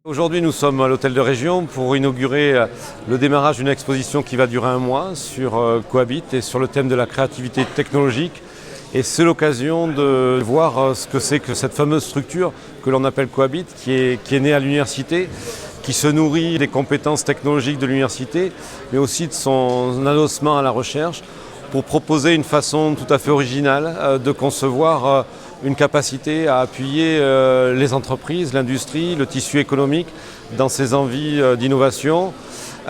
Aujourd'hui, nous sommes à l'Hôtel de Région pour inaugurer le démarrage d'une exposition qui va durer un mois sur Cohabit et sur le thème de la créativité technologique. Et c'est l'occasion de voir ce que c'est que cette fameuse structure que l'on appelle Cohabit, qui est née à l'université, qui se nourrit des compétences technologiques de l'université, mais aussi de son adossement à la recherche, pour proposer une façon tout à fait originale de concevoir une capacité à appuyer les entreprises, l'industrie, le tissu économique dans ses envies d'innovation,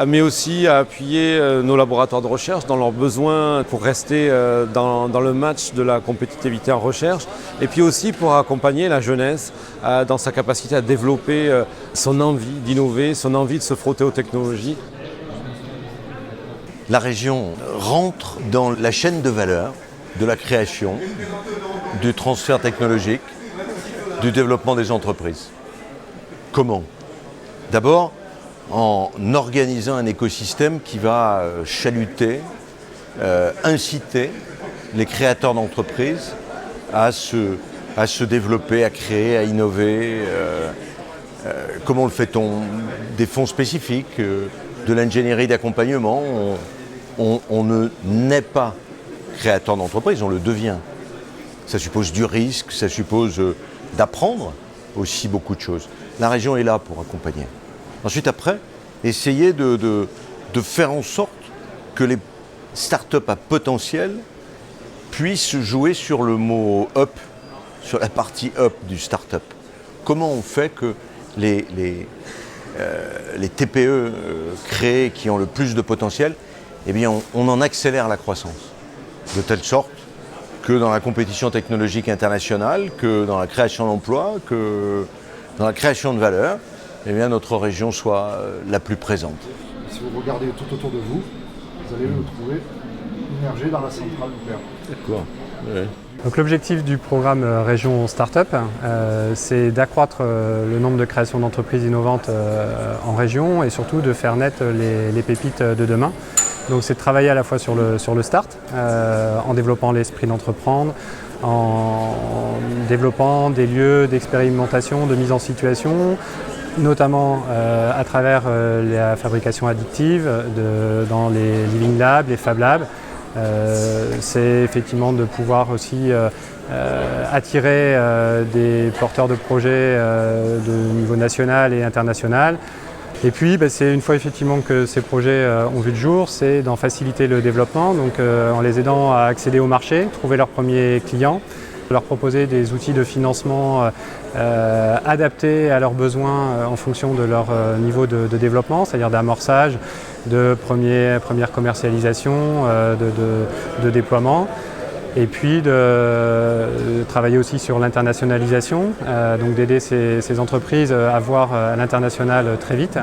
mais aussi à appuyer nos laboratoires de recherche dans leurs besoins pour rester dans le match de la compétitivité en recherche, et puis aussi pour accompagner la jeunesse dans sa capacité à développer son envie d'innover, son envie de se frotter aux technologies. La région rentre dans la chaîne de valeur de la création, du transfert technologique, du développement des entreprises. Comment ? D'abord, en organisant un écosystème qui va chaluter, inciter les créateurs d'entreprises à se développer, à créer, à innover. Comment le fait-on ? Des fonds spécifiques, de l'ingénierie d'accompagnement. On ne naît pas créateur d'entreprise, on le devient. Ça suppose du risque, ça suppose d'apprendre aussi beaucoup de choses. La région est là pour accompagner. Ensuite, après, essayer de faire en sorte que les startups à potentiel puissent jouer sur le mot up, sur la partie up du startup. Comment on fait que les TPE créées qui ont le plus de potentiel, eh bien, on en accélère la croissance, de telle sorte que dans la compétition technologique internationale, que dans la création d'emplois, que dans la création de valeur, eh bien, notre région soit la plus présente. Si vous regardez tout autour de vous, vous allez le trouver immergé dans la centrale nucléaire. D'accord. Ouais. Donc, l'objectif du programme Région Startup, c'est d'accroître le nombre de créations d'entreprises innovantes en région et surtout de faire naître les pépites de demain. Donc c'est de travailler à la fois sur le start, en développant l'esprit d'entreprendre, en développant des lieux d'expérimentation, de mise en situation, notamment à travers la fabrication additive dans les Living Labs, les Fab Labs. C'est effectivement de pouvoir aussi attirer des porteurs de projets de niveau national et international. Et puis, c'est une fois effectivement que ces projets ont vu le jour, c'est d'en faciliter le développement, donc en les aidant à accéder au marché, trouver leurs premiers clients, leur proposer des outils de financement adaptés à leurs besoins en fonction de leur niveau de développement, c'est-à-dire d'amorçage, de première commercialisation, de déploiement. Et puis de travailler aussi sur l'internationalisation, donc d'aider ces entreprises à voir à l'international très vite.